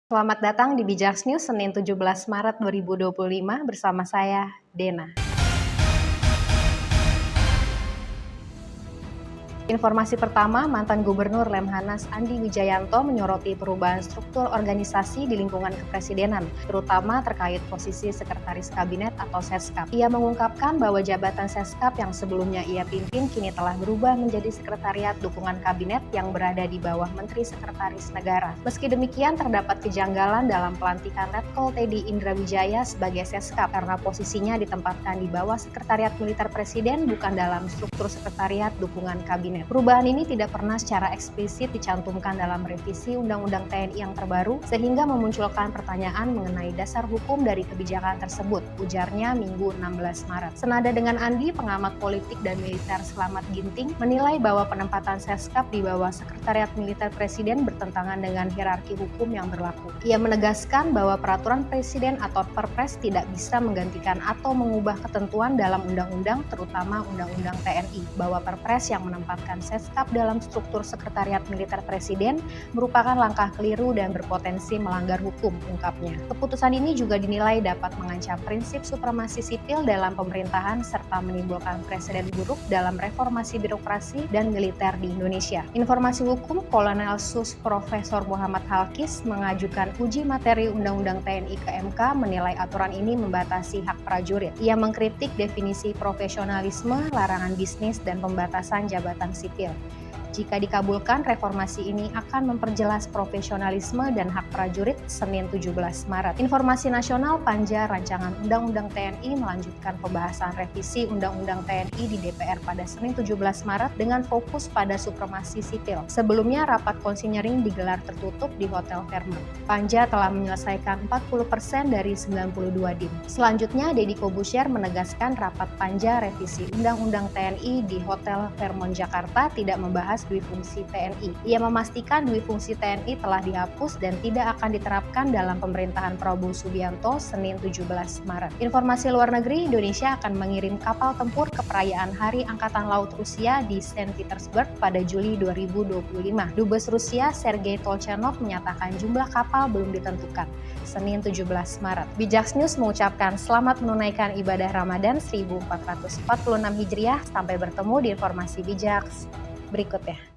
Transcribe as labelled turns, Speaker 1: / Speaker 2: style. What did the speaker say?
Speaker 1: Selamat datang di Bijaks News Senin 17 Maret 2025 bersama saya, Dena. Informasi pertama, mantan Gubernur Lemhanas Andi Wijayanto menyoroti perubahan struktur organisasi di lingkungan kepresidenan, terutama terkait posisi Sekretaris Kabinet atau Seskap. Ia mengungkapkan bahwa jabatan Seskap yang sebelumnya ia pimpin kini telah berubah menjadi Sekretariat Dukungan Kabinet yang berada di bawah Menteri Sekretaris Negara. Meski demikian, terdapat kejanggalan dalam pelantikan Letkol Teddy Indrawijaya sebagai Seskap karena posisinya ditempatkan di bawah Sekretariat Militer Presiden bukan dalam struktur Sekretariat Dukungan Kabinet. Perubahan ini tidak pernah secara eksplisit dicantumkan dalam revisi Undang-Undang TNI yang terbaru, sehingga memunculkan pertanyaan mengenai dasar hukum dari kebijakan tersebut, ujarnya Minggu 16 Maret. Senada dengan Andi, pengamat politik dan militer Slamet Ginting menilai bahwa penempatan Seskap di bawah Sekretariat Militer Presiden bertentangan dengan hierarki hukum yang berlaku. Ia menegaskan bahwa peraturan presiden atau Perpres tidak bisa menggantikan atau mengubah ketentuan dalam undang-undang, terutama Undang-Undang TNI, bahwa Perpres yang menempatkan Seskap dalam struktur Sekretariat Militer Presiden merupakan langkah keliru dan berpotensi melanggar hukum, ungkapnya. Keputusan ini juga dinilai dapat mengancam prinsip supremasi sipil dalam pemerintahan serta menimbulkan presiden buruk dalam reformasi birokrasi dan militer di Indonesia. Informasi hukum, Kolonel Sus Profesor Muhammad Halkis mengajukan uji materi Undang-Undang TNI ke MK menilai aturan ini membatasi hak prajurit. Ia mengkritik definisi profesionalisme, larangan bisnis, dan pembatasan jabatan sipil. Jika dikabulkan, reformasi ini akan memperjelas profesionalisme dan hak prajurit. Senin 17 Maret. Informasi nasional, Panja Rancangan Undang-Undang TNI melanjutkan pembahasan revisi Undang-Undang TNI di DPR pada Senin 17 Maret dengan fokus pada supremasi sipil. Sebelumnya, rapat konsinyering digelar tertutup di Hotel Fairmont. Panja telah menyelesaikan 40% dari 92 dim. Selanjutnya, Deddy Corbuzier menegaskan rapat Panja revisi Undang-Undang TNI di Hotel Fairmont Jakarta tidak membahas dui fungsi TNI. Ia memastikan dui fungsi TNI telah dihapus dan tidak akan diterapkan dalam pemerintahan Prabowo Subianto Senin 17 Maret. Informasi luar negeri, Indonesia akan mengirim kapal tempur ke perayaan Hari Angkatan Laut Rusia di Saint Petersburg pada Juli 2025. Dubes Rusia Sergei Tolchanov menyatakan jumlah kapal belum ditentukan. Senin 17 Maret. Bijaks News mengucapkan selamat menunaikan ibadah Ramadan 1446 Hijriah. Sampai bertemu di informasi Bijaks berikutnya.